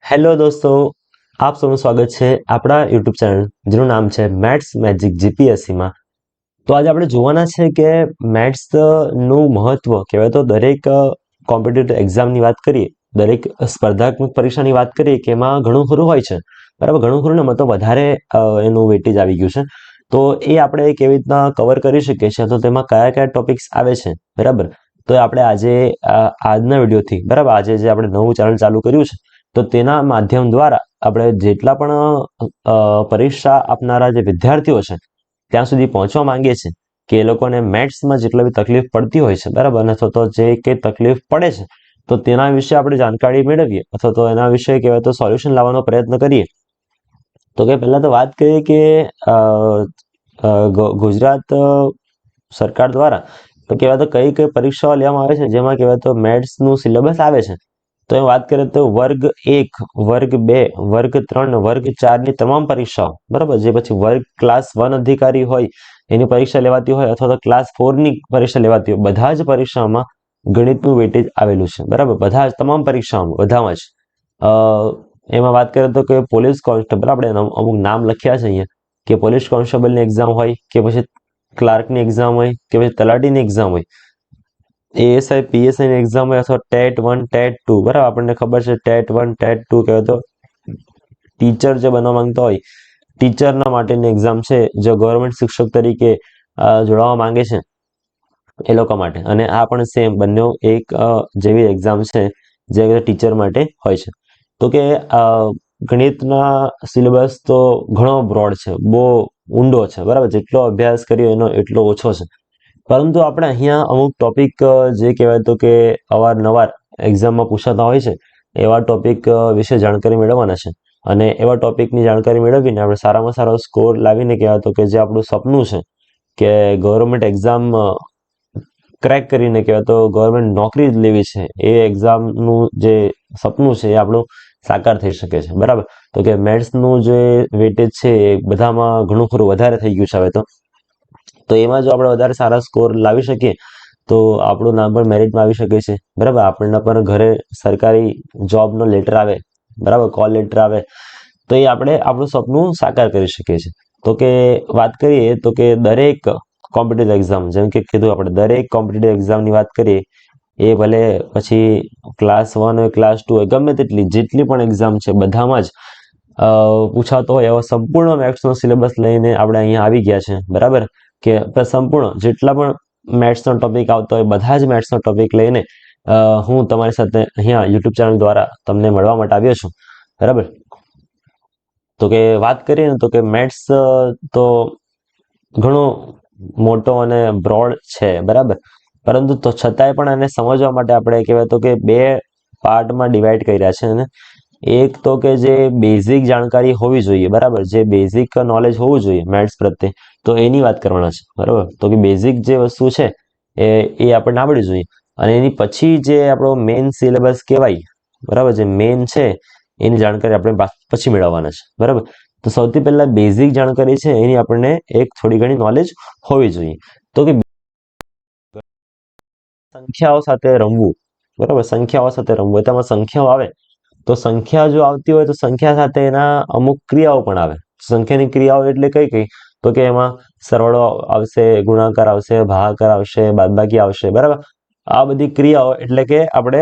Hello દોસ્તો, આપ સૌનું સ્વાગત છે આપણા યુટ્યુબ ચેનલ જેનું નામ છે મેથ્સ મેજિક જીપીએસસીમાં. તો આજે આપણે જોવાના છે કે મેથ્સ નું મહત્વ કહેવાય તો દરેક કોમ્પિટિટિવ એક્ઝામની વાત કરીએ, દરેક સ્પર્ધાત્મક પરીક્ષાની વાત કરીએ કે એમાં ઘણું ખરું હોય છે. બરાબર, ઘણું ખરું ને મતલબ વધારે એનું વેટેજ આવી ગયું છે. તો એ આપણે કેવી રીતના કવર કરી શકીએ છીએ, તો તેમાં કયા કયા ટોપિક્સ આવે છે. બરાબર, તો આપણે આજે આજના વિડીયોથી, બરાબર, આજે જે આપણે નવું ચેનલ ચાલુ કર્યું છે તો તેના માધ્યમ દ્વારા આપણે જેટલા પણ પરીક્ષા આપનારા જે વિદ્યાર્થીઓ છે ત્યાં સુધી પહોંચવા માંગીએ છીએ કે એ લોકોને મેથ્સમાં જેટલી બી તકલીફ પડતી હોય છે, બરાબર, અને અથવા તો જે કંઈ તકલીફ પડે છે તો તેના વિશે આપણે જાણકારી મેળવીએ અથવા તો એના વિશે કહેવાય તો સોલ્યુશન લાવવાનો પ્રયત્ન કરીએ. તો કે પહેલા તો વાત કરીએ કે ગુજરાત સરકાર દ્વારા તો કહેવાય તો કઈ કઈ પરીક્ષાઓ લેવામાં આવે છે જેમાં કહેવાય તો મેથ્સનું સિલેબસ આવે છે. તો એ વાત કરીએ તો વર્ગ 1, વર્ગ 2, વર્ગ 3, વર્ગ 4ની તમામ પરીક્ષાઓ, બરાબર, જે પછી વર્ગ ક્લાસ 1 અધિકારી હોય એની પરીક્ષા લેવાતી હોય અથવા તો ક્લાસ 4ની પરીક્ષા લેવાતી હોય, બધા જ પરીક્ષાઓમાં ગણિતનું વેટેજ આવેલું છે. બરાબર, બધા જ તમામ પરીક્ષાઓમાં બધામાં જ એમાં વાત કરીએ તો કે પોલીસ કોન્સ્ટેબલ, આપણે અમુક નામ લખ્યા છે અહીંયા કે પોલીસ કોન્સ્ટેબલની એક્ઝામ હોય કે પછી ક્લાર્કની એક્ઝામ હોય કે પછી તલાટીની એક્ઝામ હોય, એએસઆઈ પીએસઆઈ ની એક્ઝામ હોય અથવા ટેટ 1 ટેટ 2, બરાબર, આપણને ખબર છે ટેટ 1 ટેટ 2 કહેવાય તો ટીચર જે બનવા માંગતા હોય ટીચરના માટેની એક્ઝામ છે, જો ગવર્મેન્ટ શિક્ષક તરીકે જોડાવા માંગે છે એ લોકો માટે. અને આ પણ સેમ બંને એક જેવી એક્ઝામ છે જે ટીચર માટે હોય છે. તો કે ગણિતના સિલેબસ તો ઘણો બ્રોડ છે, બહુ ઊંડો છે, બરાબર, જેટલો અભ્યાસ કર્યો એનો એટલો ઓછો છે. પરંતુ આપણે અહીંયા અમુક ટોપિક જે કહેવાય તો કે અવારનવાર એક્ઝામમાં પૂછાતા હોય છે એવા ટોપિક વિશે જાણકારી મેળવવાના છે. અને એવા ટોપિકની જાણકારી મેળવીને આપણે સારામાં સારો સ્કોર લાવીને કહેવાય તો કે જે આપણું સપનું છે કે ગવર્મેન્ટ એક્ઝામ ક્રેક કરીને કહેવાય તો ગવર્મેન્ટ નોકરી લેવી છે, એ એક્ઝામનું જે સપનું છે એ આપણું સાકાર થઈ શકે છે. બરાબર, તો કે મેથ્સનું જે વેટેજ છે એ બધામાં ઘણું ખરું વધારે થઈ ગયું છે હવે તો એમાં જો આપણે વધારે સારા સ્કોર લાવી શકીએ તો આપણું નામ પણ મેરિટમાં આવી શકે છે. બરાબર, આપણને પણ ઘરે સરકારી જોબનો લેટર આવે, બરાબર, કોલ લેટર આવે તો એ આપણે આપણું સપનું સાકાર કરી શકીએ છીએ. તો કે વાત કરીએ તો કે દરેક કોમ્પિટિટિવ એક્ઝામ, જેમ કે કીધું આપણે દરેક કોમ્પિટિટિવ એક્ઝામની વાત કરીએ, એ ભલે પછી ક્લાસ 1 હોય ક્લાસ 2 હોય, ગમે જેટલી પણ એક્ઝામ છે બધામાં જ પૂછાતો હોય એવો સંપૂર્ણ મેથ્સનો સિલેબસ લઈને આપણે અહીંયા આવી ગયા છે. બરાબર, કે સંપૂર્ણ જેટલા પણ મેથ્સનો ટોપિક આવતો હોય બધા જ મેથ્સનો ટોપિક લઈને હું તમારી સાથે અહીંયા યુટ્યુબ ચેનલ દ્વારા તમને મળવા માટે આવ્યો છું. બરાબર, તો કે વાત કરીએ ને તો કે મેથ્સ તો ઘણો મોટો અને બ્રોડ છે, બરાબર, પરંતુ તો છતાંય પણ એને સમજવા માટે આપણે કહેવાય તો કે બે પાર્ટમાં ડિવાઈડ કર્યા છે. અને એક તો કે જે બેઝિક જાણકારી હોવી જોઈએ, બરાબર, જે બેઝિક નોલેજ હોવું જોઈએ મેથ્સ પ્રત્યે, તો એની વાત કરવાના છે. બરાબર, તો કે બેઝિક જે વસ્તુ છે એ આપણને આવડવી જોઈએ. અને એની પછી જે આપણો મેઇન સિલેબસ કહેવાય, બરાબર, જે મેઇન છે એની જાણકારી આપણે પછી મેળવવાના છે. બરાબર, તો સૌથી પહેલા બેઝિક જાણકારી છે એની આપણને એક થોડી ઘણી નોલેજ હોવી જોઈએ. તો કે સંખ્યાઓ સાથે રમવું, બરાબર, સંખ્યાઓ સાથે રમવું, તેમાં સંખ્યાઓ આવે તો સંખ્યા જો આવતી હોય તો સંખ્યા સાથે એના અમુક ક્રિયાઓ પણ આવે. સંખ્યાની ક્રિયાઓ એટલે કઈ કઈ, તો કે એમાં સરવાળો આવશે, ગુણાકાર આવશે, ભાગાકાર આવશે, બાદબાકી આવશે. બરાબર, આ બધી ક્રિયાઓ એટલે કે આપણે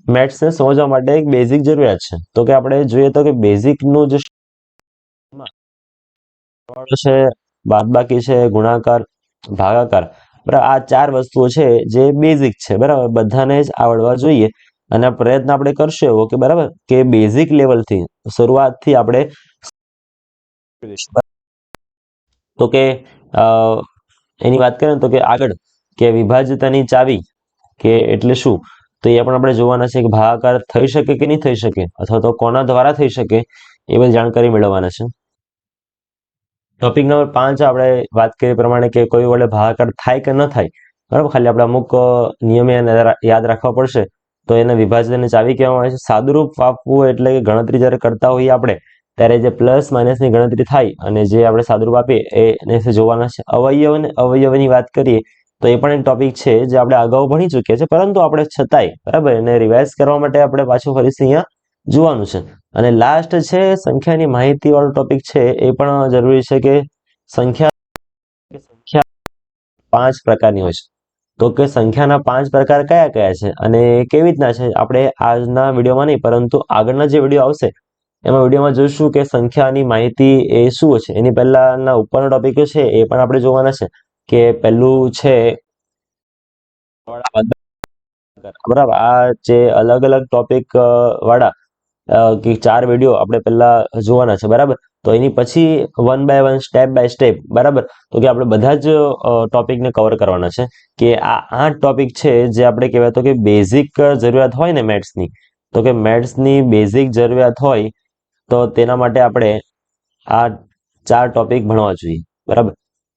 મેથ્સને સમજવા માટે એક બેઝિક જરૂરિયાત છે. તો કે આપણે જોઈએ તો કે બેઝિકનું જે સરવાળો છે, બાદબાકી છે, ગુણાકાર, ભાગાકાર, બરાબર, આ ચાર વસ્તુઓ છે જે બેઝિક છે. બરાબર, બધાને જ આવડવા જોઈએ. અને પ્રયત્ન આપણે કરશું એવો કે બરાબર કે બેઝિક લેવલથી શરૂઆતથી આપણે તો કે એની વાત કરીએ તો કે આગળ કે વિભાજ્યતાની ચાવી કે એટલે શું, તો એ પણ આપણે જોવાના છે કે ભાગાકાર થઈ શકે કે નહીં થઈ શકે અથવા તો કોના દ્વારા થઈ શકે એ બધી જાણકારી મેળવવાના છે. ટોપિક નંબર 5 આપણે વાત કરીએ પ્રમાણે કે કોઈ વડે ભાગાકાર થાય કે ન થાય. બરાબર, ખાલી આપણે અમુક નિયમ યાદ રાખવા પડશે. તો એને વિભાજનની ચાવી કહેવામાં આવે છે. સાદુરૂપ આપવું એટલે કે ગણતરી જ્યારે કરતા હોઈએ આપણે ત્યારે જે પ્લસ માઇનસની ગણતરી થાય અને જે આપણે સાદુરૂપ આપીએ એને જોવાના છે. અવયવ અને અવયવની વાત કરીએ તો એ પણ એક ટોપિક છે જે આપણે અગાઉ ભણી ચૂક્યા છે, પરંતુ આપણે છતાંય બરાબર એને રિવાઇઝ કરવા માટે આપણે પાછું ફરીથી અહીંયા જોવાનું છે. અને લાસ્ટ છે સંખ્યાની માહિતી વાળો ટોપિક છે, એ પણ જરૂરી છે કે સંખ્યા 5 પ્રકારની હોય છે. તો કે સંખ્યાના 5 પ્રકાર કયા કયા છે અને કેવી રીતના છે, આપણે આજના વિડીયોમાં નહીં પરંતુ આગળના જે વિડીયો આવશે એમાં વિડીયોમાં જોઈશું કે સંખ્યાની માહિતી એ શું છે. એની પહેલાના ઉપરના ટોપિકો છે એ પણ આપણે જોવાના છે. કે પહેલું છે બરાબર, આ જે અલગ અલગ ટોપિક વાળા કે 4 વિડીયો આપણે પહેલા જોવાના છે. બરાબર, તો એની પછી one by one, step by step, બરાબર, તો કે આપણે બધા જ ટોપિકને કવર કરવાના છે. કે આ 8 ટોપિક છે જે આપણે કહેવાય તો કે બેઝિક જરૂરિયાત હોય ને મેથ્સની, તો કે મેથ્સની બેઝિક જરૂરિયાત હોય તો તેના માટે આપણે આ 4 ટોપિક ભણવા જોઈએ. બરાબર,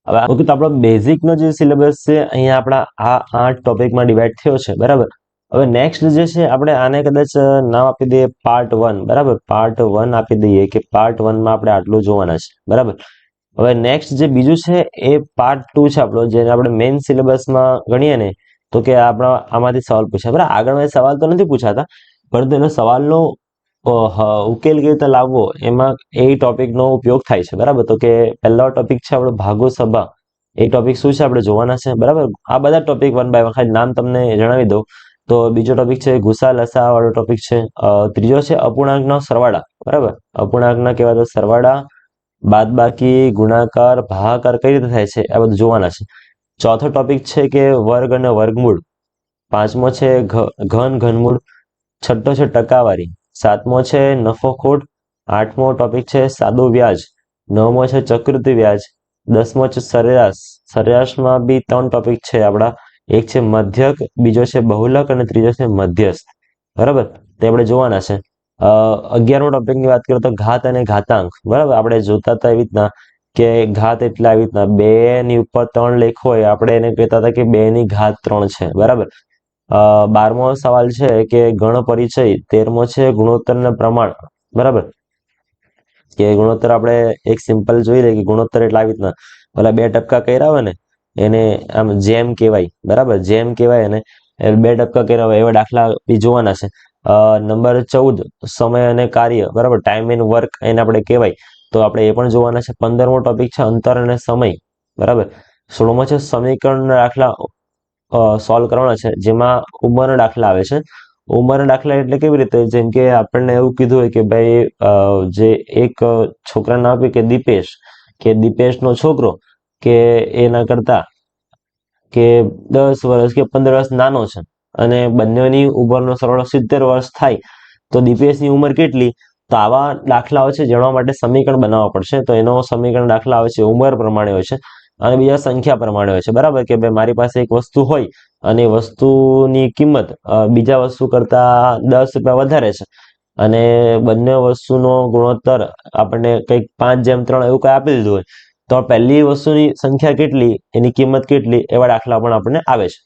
હવે ઓકે, તો આપણો બેઝિકનો જે સિલેબસ છે અહીંયા આપણા આ 8 ટોપિકમાં ડિવાઈડ થયો છે. બરાબર, હવે નેક્સ્ટ જે છે આપણે આને કદાચ નામ આપી દઈએ પાર્ટ 1. બરાબર, પાર્ટ 1 આપી દઈએ કે પાર્ટ 1 માં આપણે આટલું જોવાના છે. બરાબર, હવે નેક્સ્ટ જે બીજું છે એ પાર્ટ 2 છે આપણો, જેને આપણે મેઇન સિલેબસમાં ગણીએ ને તો કે આપણા આમાંથી સવાલ પૂછાય. બરાબર, આગળના સવાલ તો નથી પૂછાતા, પરંતુ એનો સવાલનો ઉકેલ કેવી રીતે લાવવો એમાં એ ટોપિકનો ઉપયોગ થાય છે. બરાબર, તો કે પહેલો ટોપિક છે આપણો ભાગો સભા. એ ટોપિક શું છે આપણે જોવાના છે. બરાબર, આ બધા ટોપિક વન બાય વન ખાલી નામ તમને જણાવી દઉં તો બીજો ટોપિક છે ગુસા લસા વાળો ટોપિક છે. ત્રીજો છે અપૂર્ણાંકનો સરવાળા. બરાબર, અપૂર્ણાંકના કહેવાય તો સરવાળા, બાદબાકી, ગુણાકાર, ભાગાકાર કઈ રીતે થાય છે આ બધું જોવાના છે. ચોથો ટોપિક છે કે વર્ગ અને વર્ગમૂળ. પાંચમો છે ઘન ઘનમૂળ. છઠ્ઠો છે ટકાવારી. સાતમો છે નફો ખોટ. આઠમો ટોપિક છે સાદું વ્યાજ. નવમો છે ચક્રવૃદ્ધિ વ્યાજ. 10મો છે સરેરાશ. સરેરાશમાં બી 3 ટોપિક છે આપણા, એક છે મધ્યક, બીજો છે બહુલક અને ત્રીજો છે મધ્યસ્થ. બરાબર, તે આપણે જોવાના છે. 11મો ટોપિકની વાત કરીએ તો ઘાત અને ઘાતાંક. બરાબર, આપણે જોતા હતા એવી રીતના કે ઘાત એટલે આવી રીતના 2 ની ઉપર 3 લખ્યો હોય, આપણે એને કહેતા હતા કે 2 ની ઘાત 3 છે. બરાબર, 12મો સવાલ છે કે ગણ પરિચય. 13મો છે ગુણોત્તરના પ્રમાણ. બરાબર, કે ગુણોત્તર આપણે એક સિમ્પલ જોઈ લઈએ કે ગુણોત્તર એટલે આવી રીતના પેલા 2 ટપકા કર્યા હોય ને એને આમ જેમ કહેવાય. બરાબર, જેમ કહેવાય એને 2 ટપકા કર્યા હોય એવા દાખલા બી જોવાના છે. નંબર 14 સમય અને કાર્ય. બરાબર, ટાઈમ એન્ડ વર્ક એને આપણે કહેવાય, તો આપણે એ પણ જોવાના છે. 15મો ટોપિક છે અંતર અને સમય. બરાબર, 16મો છે સમીકરણના દાખલા સોલ્વ કરવાના છે, જેમાં ઉંમરના દાખલા આવે છે. ઉંમરના દાખલા એટલે કેવી રીતે, જેમ કે આપણને એવું કીધું હોય કે ભાઈ જે એક છોકરાનું નામ આપ્યું કે દીપેશનો છોકરો કે એના કરતા કે 10 વર્ષ કે 15 વર્ષ નાનો છે અને બંનેની ઉંમરનો સરવાળો 70 વર્ષ થાય તો દીપેશની ઉંમર કેટલી? તો આવા દાખલાઓ છે જાણવા માટે સમીકરણ બનાવવા પડશે. તો એનો સમીકરણ દાખલા આવે છે ઉંમર પ્રમાણે હોય છે અને બીજા સંખ્યા પ્રમાણે હોય છે. બરાબર, કે ભાઈ મારી પાસે એક વસ્તુ હોય અને વસ્તુની કિંમત બીજા વસ્તુ કરતા 10 રૂપિયા વધારે છે અને બંને વસ્તુનો ગુણોત્તર આપણને કંઈક 5:3 એવું કંઈ આપી દીધું હોય, તો પહેલી વસ્તુની સંખ્યા કેટલી, એની કિંમત કેટલી, એવા દાખલા પણ આપણને આવે છે.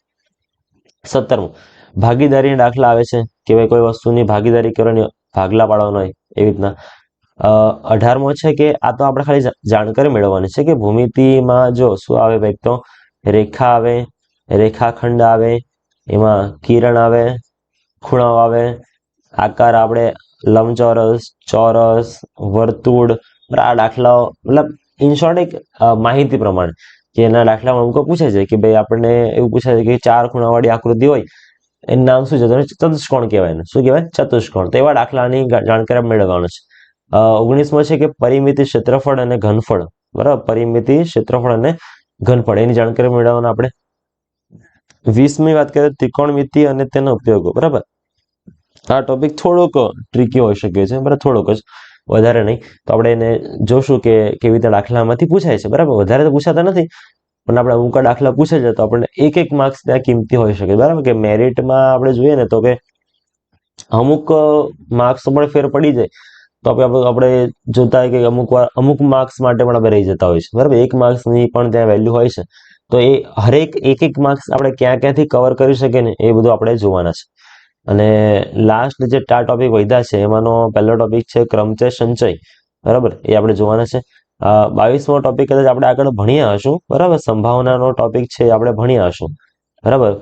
17મું ભાગીદારીના દાખલા આવે છે કે ભાઈ કોઈ વસ્તુની ભાગીદારી કરવાની, ભાગલા પાડવાનો હોય એવી રીતના. 18મો છે કે આ તો આપણે ખાલી જાણકારી મેળવવાની છે કે ભૂમિતિમાં જો શું આવે ભાઈ, તો રેખા આવે, રેખાખંડ આવે, એમાં કિરણ આવે, ખૂણાઓ આવે, આકાર આપણે લંબચોરસ, ચોરસ, વર્તુળ. આ દાખલાઓ મતલબ ઇન શોર્ટ એક માહિતી પ્રમાણે કે એના દાખલામાં અમુક પૂછે છે કે ભાઈ આપણને એવું પૂછે છે કે 4 ખૂણાવાળી આકૃતિ હોય એનું નામ શું છે, તો ચતુષ્કોણ કહેવાય ને, શું કહેવાય? ચતુષ્કોણ. તો એવા દાખલાની જાણકારી મેળવવાનો છે. 19મો છે કે પરિમિતિ, ક્ષેત્રફળ અને ઘનફળ. બરાબર, પરિમિતિ, ક્ષેત્રફળ અને ઘનફળ એની જાણકારી મેળવવાના આપણે. 20મી વાત કરીએ ત્રિકોણમિતિ અને તેનો ઉપયોગો. બરાબર, આ ટોપિક થોડોક ટ્રિકી હોઈ શકે છે, બરાબર, થોડોક જ, વધારે નહીં. તો આપણે એને જોશું કે કેવી રીતે દાખલામાંથી પૂછાય છે. બરાબર, વધારે તો પૂછાતા નથી પણ આપણે અમુક દાખલા પૂછે છે તો આપણને એક માર્ક્સ ત્યાં કિંમતી હોઈ શકે. બરાબર, કે મેરિટમાં આપણે જોઈએ ને તો કે અમુક માર્ક્સ પણ ફેર પડી જાય તો આપણે જોતા હોય કે અમુક માર્ક્સ માટે પણ આપણે રહી જતા હોય છે. બરાબર, 1 માર્ક્સની પણ ત્યાં વેલ્યુ હોય છે. તો એ હરેક એક માર્ક્સ આપણે ક્યાંથી કવર કરી શકીએ ને એ બધું આપણે જોવાના છે. અને લાસ્ટ જે 4 ટોપિક વધ્યા છે એમાંનો પહેલો ટોપિક છે ક્રમચય સંચય. બરાબર, એ આપણે જોવાના છે. 22મો ટોપિક કદાચ આપણે આગળ ભણ્યા હશું. બરાબર, સંભાવનાનો ટોપિક છે આપણે ભણ્યા હશું. બરાબર,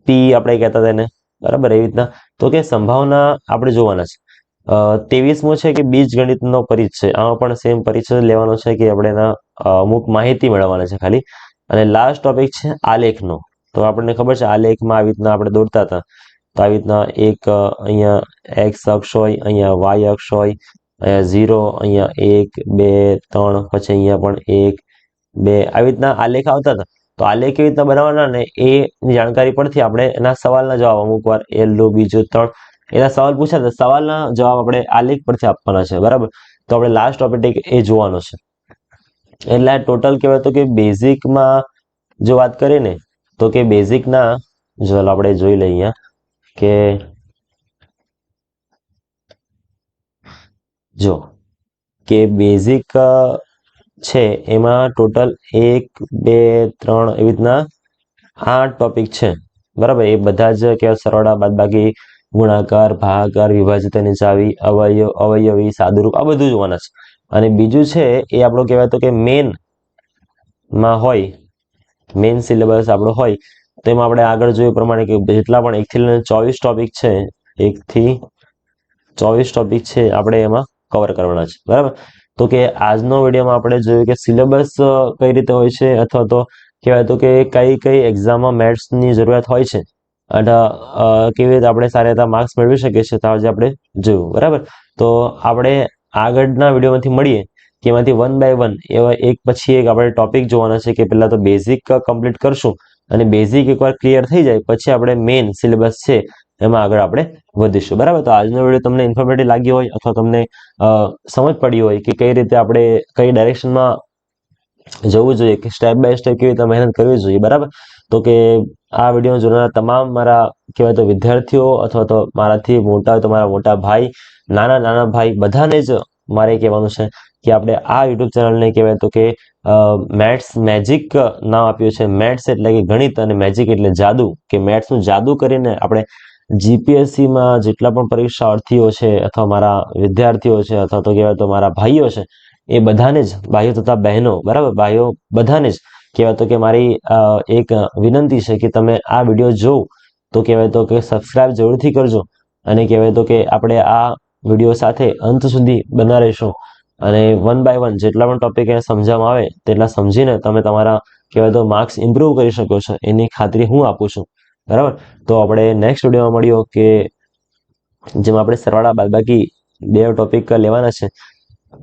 પી આપણે કહેતા હતા એને. બરાબર, એવી રીતના તો કે સંભાવના આપણે જોવાના છે. 23મો છે કે બીજ ગણિતનો પરિચય. આમાં પણ સેમ પરિચય લેવાનો છે કે આપણે એના અમુક માહિતી મેળવવાના છે ખાલી. અને લાસ્ટ ટોપિક છે આલેખનો. તો આપણને ખબર છે આલેખમાં આવી રીતના આપણે દોરતા હતા. તો આવી રીતના એક અહીંયા એક્સ અક્ષ હોય, અહીંયા વાય અક્ષ હોય, અહીંયા 0, અહીંયા 1 2 3, પછી અહીંયા પણ 1 2 આવી રીતના આલેખ આવતા હતા. તો આલેખ કેવી રીતના બનાવવાના ને એની જાણકારી પરથી આપણે એના સવાલના જવાબ અમુક વાર 1, 2, 3 એના સવાલ પૂછ્યા હતા. સવાલના જવાબ આપણે આલેખ પરથી આપવાના છે, બરાબર. તો આપણે લાસ્ટ ટોપિક એ જોવાનો છે. એટલે ટોટલ કહેવાય તો કે બેઝિકમાં જો વાત કરીએ ને તો કે બેઝિકના ચાલો આપણે જોઈ લઈએ અહીંયા કે જો કે બેઝિક છે એમાં ટોટલ 1 2 3 એવી રીતના 8 ટોપિક છે, બરાબર. એ બધા જ કેવા સરવાળા, બાદબાકી, ગુણાકાર, ભાગાકાર, વિભાજિત અને નિચાવી, અવયવી, સાદુરૂપ, આ બધું જોવાના છે. અને બીજું છે એ આપણો કહેવાય તો કે મેનમાં હોય, મેન સિલેબસ આપણો હોય. તો એમાં આપણે આગળ જોયું પ્રમાણે કે જેટલા પણ 1 થી લઈને 24 ટોપિક છે, 1 થી 24 ટોપિક છે આપણે એમાં કવર કરવાના છે, બરાબર. તો કે આજનો વિડીયોમાં આપણે જોયું કે સિલેબસ કઈ રીતે હોય છે, અથવા તો કહેવાય તો કે કઈ એક્ઝામમાં મેથ્સની જરૂરિયાત હોય છે અને કેવી રીતે આપણે સારા રીતે માર્ક્સ મેળવી શકીએ છીએ, તો આજે આપણે જોયું, બરાબર. તો આપણે આગળના વિડીયોમાંથી મળીએ કે એમાંથી 1 બાય 1 એવા એક પછી એક આપણે ટોપિક જોવાના છે. કે પહેલા તો બેઝિક કમ્પ્લીટ કરશું અને બેઝિક એકવાર ક્લિયર થઈ જાય પછી આપણે મેઇન સિલેબસ છે એમાં આગળ આપણે વધીશું, બરાબર. તો આજનો વિડીયો તમને ઇન્ફોર્મેટિવ લાગ્યો હોય અથવા તમને સમજ પડી હોય કે કઈ રીતે આપણે કઈ ડાયરેક્શનમાં જવું જોઈએ, કે સ્ટેપ બાય સ્ટેપ કેવી રીતે મહેનત કરવી જોઈએ, બરાબર. તો કે આ વિડીયો જોનારા તમામ મારા કહેવાય તો વિદ્યાર્થીઓ અથવા તો મારાથી મોટા હોય તો મારા મોટા ભાઈ, નાના ભાઈ, બધાને જ મારે કહેવાનું છે કે આપણે આ યુટ્યુબ ચેનલને કહેવાય તો કે મેથ્સ મેજિક નામ આપ્યું છે. મેથ્સ એટલે કે ગણિત અને મેજિક એટલે જાદુ, કે મેથ્સનું જાદુ કરીને આપણે જીપીએસસીમાં જેટલા પણ પરીક્ષાર્થીઓ છે અથવા મારા વિદ્યાર્થીઓ છે અથવા તો કહેવાય તો મારા ભાઈઓ છે, એ બધાને જ, ભાઈઓ તથા બહેનો, બરાબર, ભાઈઓ બધાને જ કહેવાય તો કે મારી એક વિનંતી છે કે તમે આ વિડીયો જોવો તો કહેવાય તો કે સબસ્ક્રાઇબ જરૂરથી કરજો. અને કહેવાય તો કે આપણે આ વિડીયો સાથે અંત સુધી બના રહેશો. અને 1 બાય 1 જેટલા પણ ટોપિક સમજવામાં આવે તેટલા સમજીને તમે તમારા કહેવાય તો માર્ક્સ ઇમ્પ્રૂવ કરી શકો છો, એની ખાતરી હું આપું છું, બરાબર. તો આપણે નેક્સ્ટ વિડીયોમાં મળ્યો કે જેમાં આપણે સરવાળા, બાદબાકી 2 ટોપિક લેવાના છે,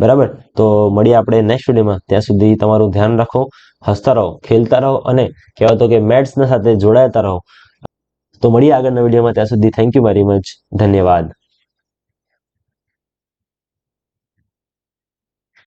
બરાબર. તો મળીએ આપણે નેક્સ્ટ વિડીયોમાં. ત્યાં સુધી તમારું ધ્યાન રાખો, હસતા રહો, ખેલતા રહો અને કહેવાય તો કે મેથ્સના સાથે જોડાતા રહો. તો મળીએ આગળના વિડીયોમાં. ત્યાં સુધી થેન્ક યુ વેરી મચ. ધન્યવાદ.